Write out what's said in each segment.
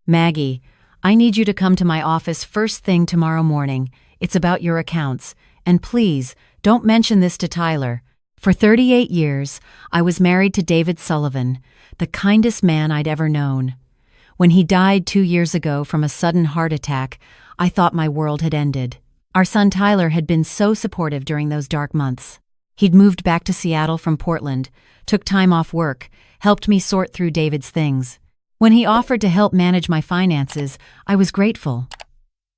Maggie, I need you to come to my office first thing tomorrow morning. It's about your accounts. And please, don't mention this to Tyler. For 38 years, I was married to David Sullivan, the kindest man I'd ever known. When he died 2 years ago from a sudden heart attack, I thought my world had ended. Our son Tyler had been so supportive during those dark months. He'd moved back to Seattle from Portland, took time off work, helped me sort through David's things. When he offered to help manage my finances, I was grateful.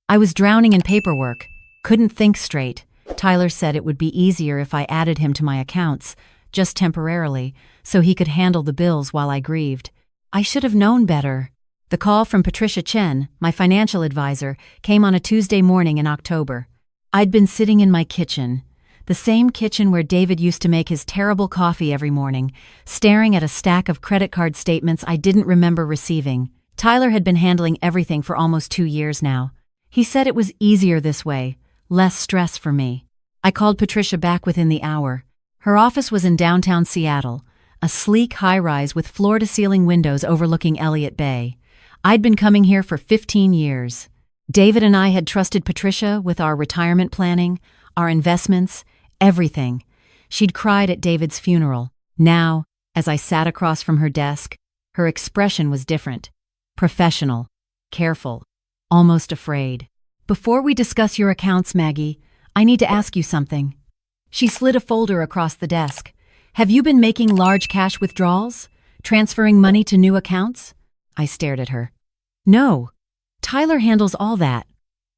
I was drowning in paperwork, couldn't think straight. Tyler said it would be easier if I added him to my accounts, just temporarily, so he could handle the bills while I grieved. I should have known better. The call from Patricia Chen, my financial advisor, came on a Tuesday morning in October. I'd been sitting in my kitchen, the same kitchen where David used to make his terrible coffee every morning, staring at a stack of credit card statements I didn't remember receiving. Tyler had been handling everything for almost 2 years now. He said it was easier this way, less stress for me. I called Patricia back within the hour. Her office was in downtown Seattle, a sleek high-rise with floor-to-ceiling windows overlooking Elliott Bay. I'd been coming here for 15 years. David and I had trusted Patricia with our retirement planning, our investments, everything. She'd cried at David's funeral. Now, as I sat across from her desk, her expression was different. Professional, careful, almost afraid. Before we discuss your accounts, Maggie, I need to ask you something. She slid a folder across the desk. Have you been making large cash withdrawals? Transferring money to new accounts? I stared at her. No. Tyler handles all that.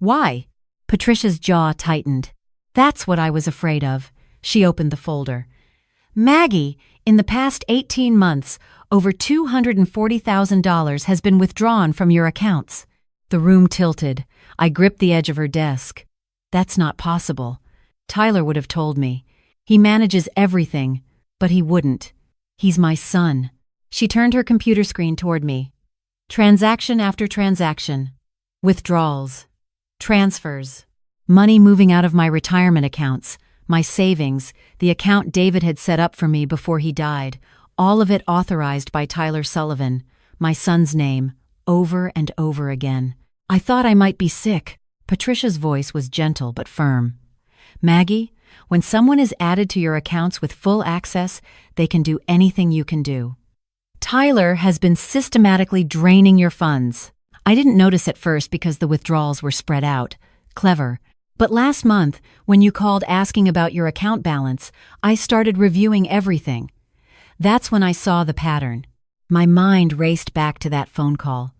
Why? Patricia's jaw tightened. That's what I was afraid of. She opened the folder. Maggie, in the past 18 months, over $240,000 has been withdrawn from your accounts. The room tilted. I gripped the edge of her desk. That's not possible. Tyler would have told me. He manages everything, but he wouldn't. He's my son. She turned her computer screen toward me. Transaction after transaction. Withdrawals. Transfers. Money moving out of my retirement accounts, my savings, the account David had set up for me before he died, all of it authorized by Tyler Sullivan, my son's name, over and over again. I thought I might be sick. Patricia's voice was gentle but firm. Maggie, when someone is added to your accounts with full access, they can do anything you can do. Tyler has been systematically draining your funds. I didn't notice at first because the withdrawals were spread out. Clever. But last month, when you called asking about your account balance, I started reviewing everything. That's when I saw the pattern. My mind raced back to that phone call.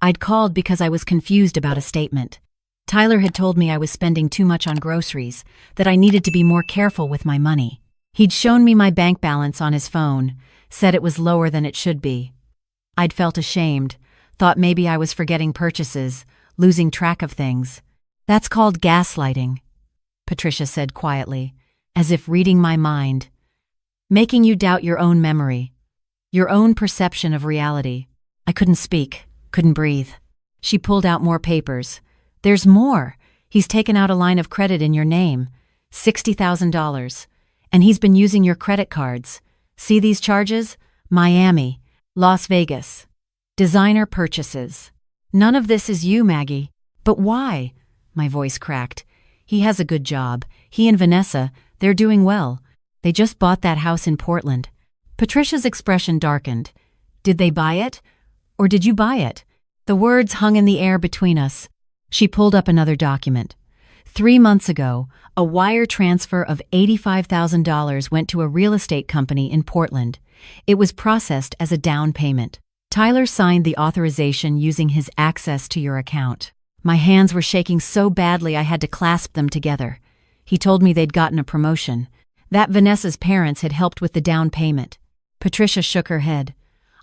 I'd called because I was confused about a statement. Tyler had told me I was spending too much on groceries, that I needed to be more careful with my money. He'd shown me my bank balance on his phone, said it was lower than it should be. I'd felt ashamed, thought maybe I was forgetting purchases, losing track of things. That's called gaslighting, Patricia said quietly, as if reading my mind. Making you doubt your own memory, your own perception of reality. I couldn't speak, couldn't breathe. She pulled out more papers. There's more. He's taken out a line of credit in your name, $60,000. And he's been using your credit cards. See these charges? Miami, Las Vegas. Designer purchases. None of this is you, Maggie. But why? My voice cracked. He has a good job. He and Vanessa, they're doing well. They just bought that house in Portland. Patricia's expression darkened. Did they buy it? Or did you buy it? The words hung in the air between us. She pulled up another document. 3 months ago, a wire transfer of $85,000 went to a real estate company in Portland. It was processed as a down payment. Tyler signed the authorization using his access to your account. My hands were shaking so badly I had to clasp them together. He told me they'd gotten a promotion. That Vanessa's parents had helped with the down payment. Patricia shook her head.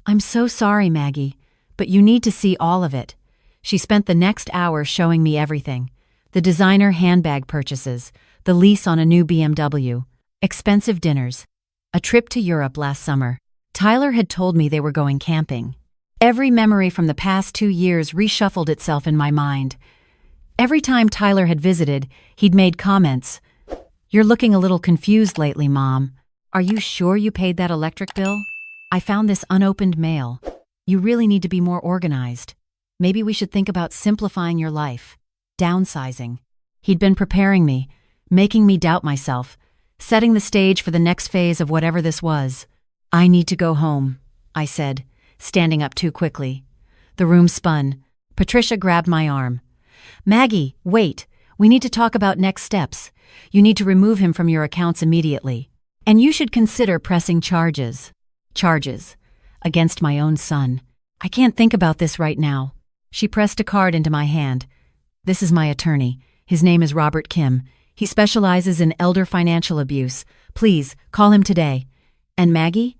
I'm so sorry, Maggie, but you need to see all of it. She spent the next hour showing me everything. The designer handbag purchases, the lease on a new BMW, expensive dinners, a trip to Europe last summer. Tyler had told me they were going camping. Every memory from the past 2 years reshuffled itself in my mind. Every time Tyler had visited, he'd made comments. You're looking a little confused lately, Mom. Are you sure you paid that electric bill? I found this unopened mail. You really need to be more organized. Maybe we should think about simplifying your life. Downsizing. He'd been preparing me, making me doubt myself, setting the stage for the next phase of whatever this was. I need to go home, I said, standing up too quickly. The room spun. Patricia grabbed my arm. Maggie, wait. We need to talk about next steps. You need to remove him from your accounts immediately. And you should consider pressing charges. Charges. Against my own son. I can't think about this right now. She pressed a card into my hand. This is my attorney. His name is Robert Kim. He specializes in elder financial abuse. Please, call him today. And Maggie?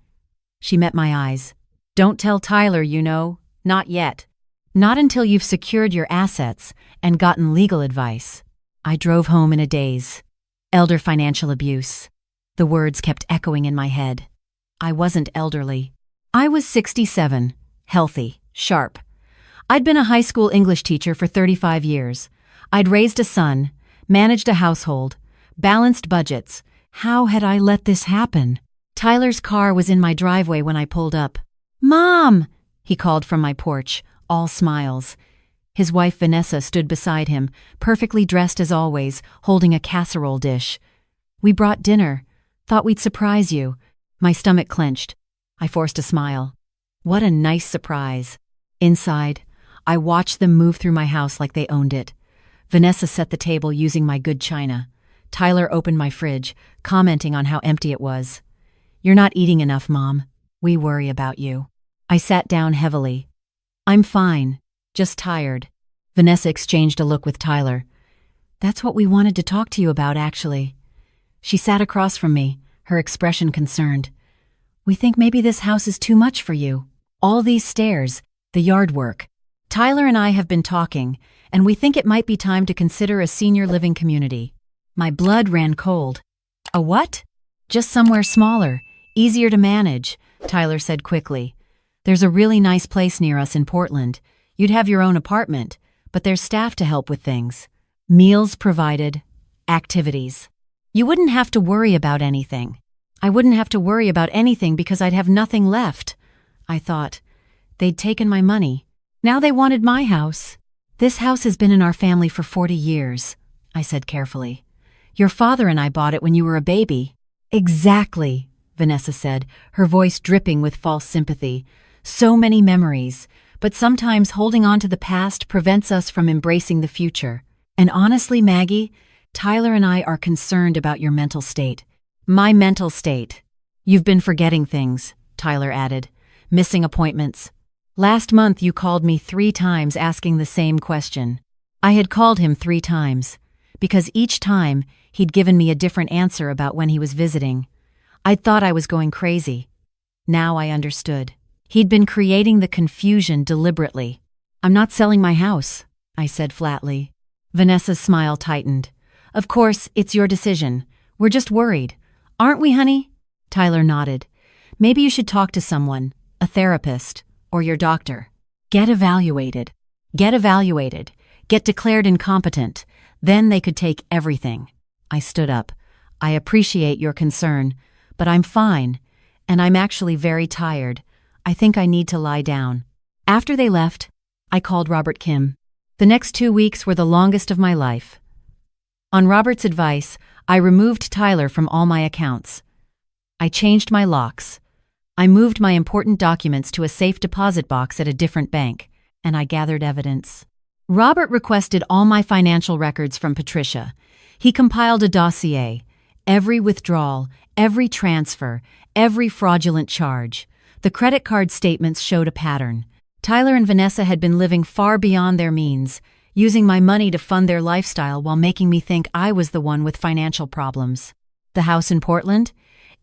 She met my eyes. Don't tell Tyler, you know. Not yet. Not until you've secured your assets and gotten legal advice. I drove home in a daze. Elder financial abuse. The words kept echoing in my head. I wasn't elderly. I was 67, healthy, sharp. I'd been a high school English teacher for 35 years. I'd raised a son, managed a household, balanced budgets. How had I let this happen? Tyler's car was in my driveway when I pulled up. Mom! He called from my porch, all smiles. His wife Vanessa stood beside him, perfectly dressed as always, holding a casserole dish. We brought dinner. Thought we'd surprise you. My stomach clenched. I forced a smile. What a nice surprise. Inside, I watched them move through my house like they owned it. Vanessa set the table using my good china. Tyler opened my fridge, commenting on how empty it was. You're not eating enough, Mom. We worry about you. I sat down heavily. I'm fine, just tired. Vanessa exchanged a look with Tyler. That's what we wanted to talk to you about, actually. She sat across from me, her expression concerned. We think maybe this house is too much for you. All these stairs, the yard work. Tyler and I have been talking, and we think it might be time to consider a senior living community. My blood ran cold. A what? Just somewhere smaller, easier to manage, Tyler said quickly. There's a really nice place near us in Portland. You'd have your own apartment, but there's staff to help with things. Meals provided, activities. You wouldn't have to worry about anything. I wouldn't have to worry about anything because I'd have nothing left. I thought. They'd taken my money. Now they wanted my house. This house has been in our family for 40 years, I said carefully. Your father and I bought it when you were a baby. Exactly, Vanessa said, her voice dripping with false sympathy. So many memories, but sometimes holding on to the past prevents us from embracing the future. And honestly, Maggie, Tyler and I are concerned about your mental state. My mental state. You've been forgetting things, Tyler added. Missing appointments. Last month you called me 3 times asking the same question. I had called him 3 times, because each time he'd given me a different answer about when he was visiting. I'd thought I was going crazy. Now I understood. He'd been creating the confusion deliberately. I'm not selling my house, I said flatly. Vanessa's smile tightened. Of course, it's your decision. We're just worried. Aren't we, honey? Tyler nodded. Maybe you should talk to someone, a therapist, or your doctor. Get evaluated. Get evaluated. Get declared incompetent. Then they could take everything. I stood up. I appreciate your concern, but I'm fine, and I'm actually very tired. I think I need to lie down. After they left, I called Robert Kim. The next 2 weeks were the longest of my life. On Robert's advice, I removed Tyler from all my accounts. I changed my locks. I moved my important documents to a safe deposit box at a different bank, and I gathered evidence. Robert requested all my financial records from Patricia. He compiled a dossier, every withdrawal, every transfer, every fraudulent charge. The credit card statements showed a pattern. Tyler and Vanessa had been living far beyond their means, using my money to fund their lifestyle while making me think I was the one with financial problems. The house in Portland?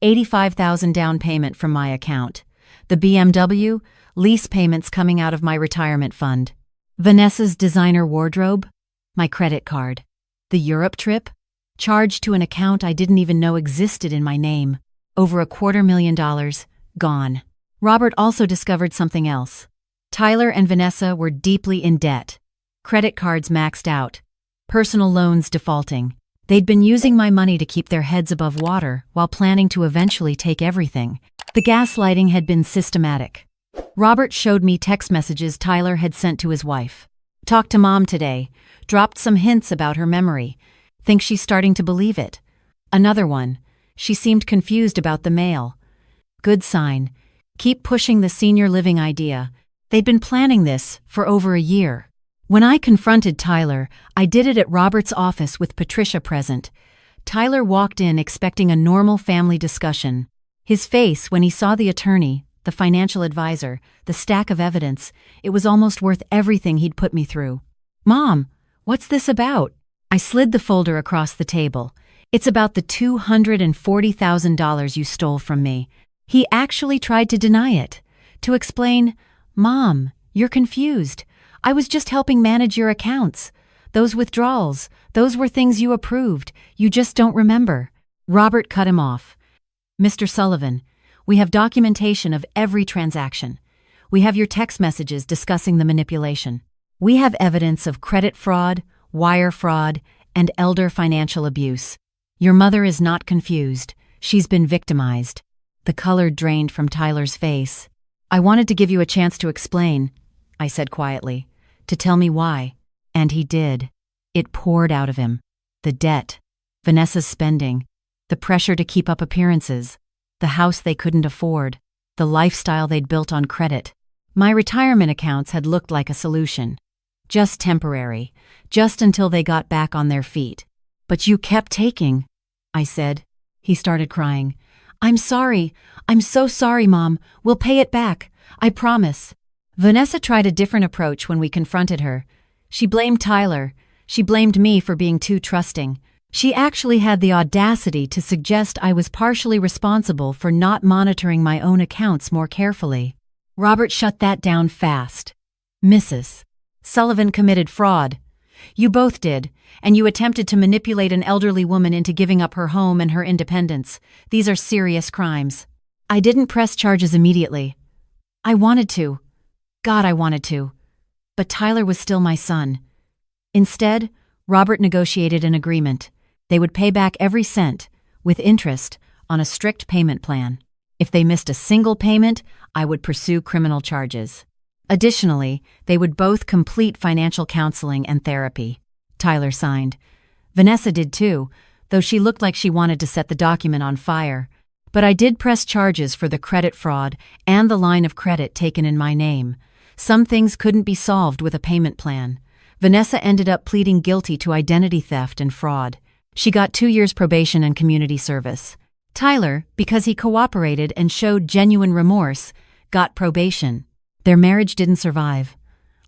$85,000 down payment from my account. The BMW? Lease payments coming out of my retirement fund. Vanessa's designer wardrobe? My credit card. The Europe trip? Charged to an account I didn't even know existed in my name. Over $250,000. Gone. Robert also discovered something else. Tyler and Vanessa were deeply in debt. Credit cards maxed out. Personal loans defaulting. They'd been using my money to keep their heads above water while planning to eventually take everything. The gaslighting had been systematic. Robert showed me text messages Tyler had sent to his wife. Talked to Mom today. Dropped some hints about her memory. Think she's starting to believe it. Another one. She seemed confused about the mail. Good sign. Keep pushing the senior living idea. They'd been planning this for over a year. When I confronted Tyler, I did it at Robert's office with Patricia present. Tyler walked in expecting a normal family discussion. His face when he saw the attorney, the financial advisor, the stack of evidence, it was almost worth everything he'd put me through. "Mom, what's this about?" I slid the folder across the table. "It's about the $240,000 you stole from me." He actually tried to deny it. To explain, "Mom, you're confused. I was just helping manage your accounts. Those withdrawals, those were things you approved. You just don't remember." Robert cut him off. "Mr. Sullivan, we have documentation of every transaction. We have your text messages discussing the manipulation. We have evidence of credit fraud, wire fraud, and elder financial abuse. Your mother is not confused. She's been victimized." The color drained from Tyler's face. "I wanted to give you a chance to explain," I said quietly, "to tell me why." And he did. It poured out of him. The debt, Vanessa's spending, the pressure to keep up appearances, the house they couldn't afford, the lifestyle they'd built on credit. My retirement accounts had looked like a solution. Just temporary, just until they got back on their feet. "But you kept taking," I said. He started crying. "I'm sorry. I'm so sorry, Mom. We'll pay it back. I promise." Vanessa tried a different approach when we confronted her. She blamed Tyler. She blamed me for being too trusting. She actually had the audacity to suggest I was partially responsible for not monitoring my own accounts more carefully. Robert shut that down fast. "Mrs. Sullivan committed fraud. You both did, and you attempted to manipulate an elderly woman into giving up her home and her independence. These are serious crimes." I didn't press charges immediately. I wanted to. God, I wanted to. But Tyler was still my son. Instead, Robert negotiated an agreement. They would pay back every cent, with interest, on a strict payment plan. If they missed a single payment, I would pursue criminal charges. Additionally, they would both complete financial counseling and therapy. Tyler signed. Vanessa did too, though she looked like she wanted to set the document on fire. But I did press charges for the credit fraud and the line of credit taken in my name. Some things couldn't be solved with a payment plan. Vanessa ended up pleading guilty to identity theft and fraud. She got 2 years probation and community service. Tyler, because he cooperated and showed genuine remorse, got probation. Their marriage didn't survive.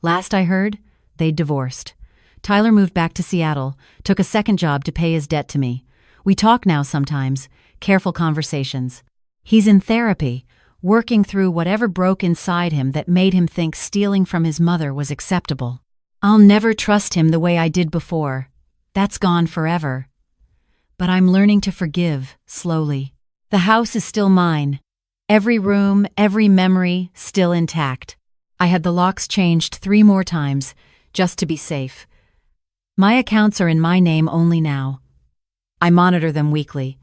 Last I heard, they'd divorced. Tyler moved back to Seattle, took a second job to pay his debt to me. We talk now sometimes, careful conversations. He's in therapy, working through whatever broke inside him that made him think stealing from his mother was acceptable. I'll never trust him the way I did before. That's gone forever. But I'm learning to forgive, slowly. The house is still mine. Every room, every memory, still intact. I had the locks changed 3 more times, just to be safe. My accounts are in my name only now. I monitor them weekly.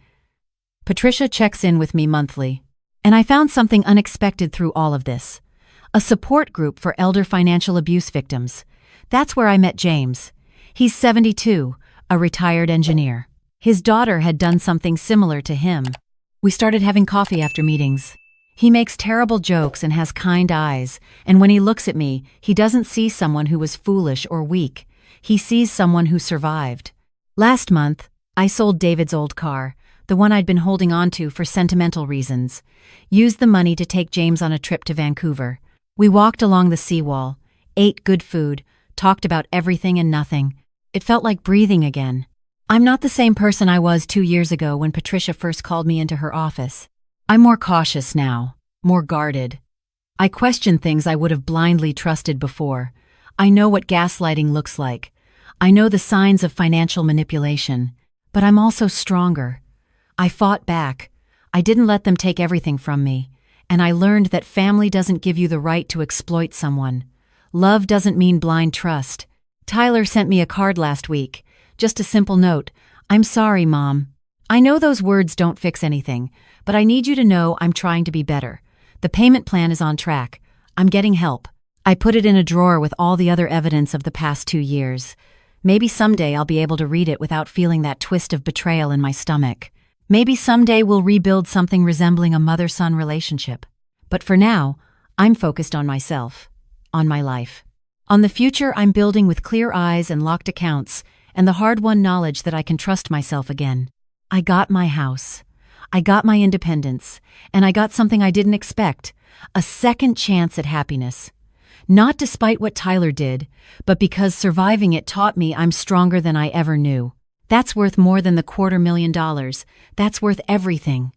Patricia checks in with me monthly. And I found something unexpected through all of this. A support group for elder financial abuse victims. That's where I met James. He's 72, a retired engineer. His daughter had done something similar to him. We started having coffee after meetings. He makes terrible jokes and has kind eyes, and when he looks at me, he doesn't see someone who was foolish or weak. He sees someone who survived. Last month, I sold David's old car, the one I'd been holding on to for sentimental reasons. Used the money to take James on a trip to Vancouver. We walked along the seawall, ate good food, talked about everything and nothing. It felt like breathing again. I'm not the same person I was 2 years ago when Patricia first called me into her office. I'm more cautious now, more guarded. I question things I would have blindly trusted before. I know what gaslighting looks like. I know the signs of financial manipulation. But I'm also stronger. I fought back. I didn't let them take everything from me. And I learned that family doesn't give you the right to exploit someone. Love doesn't mean blind trust. Tyler sent me a card last week. Just a simple note. "I'm sorry, Mom. I know those words don't fix anything, but I need you to know I'm trying to be better. The payment plan is on track. I'm getting help. I put it in a drawer with all the other evidence of the past 2 years. Maybe someday I'll be able to read it without feeling that twist of betrayal in my stomach. Maybe someday we'll rebuild something resembling a mother-son relationship. But for now, I'm focused on myself, on my life. On the future I'm building with clear eyes and locked accounts, and the hard-won knowledge that I can trust myself again. I got my house. I got my independence. And I got something I didn't expect, a second chance at happiness. Not despite what Tyler did, but because surviving it taught me I'm stronger than I ever knew. That's worth more than the $250,000. That's worth everything.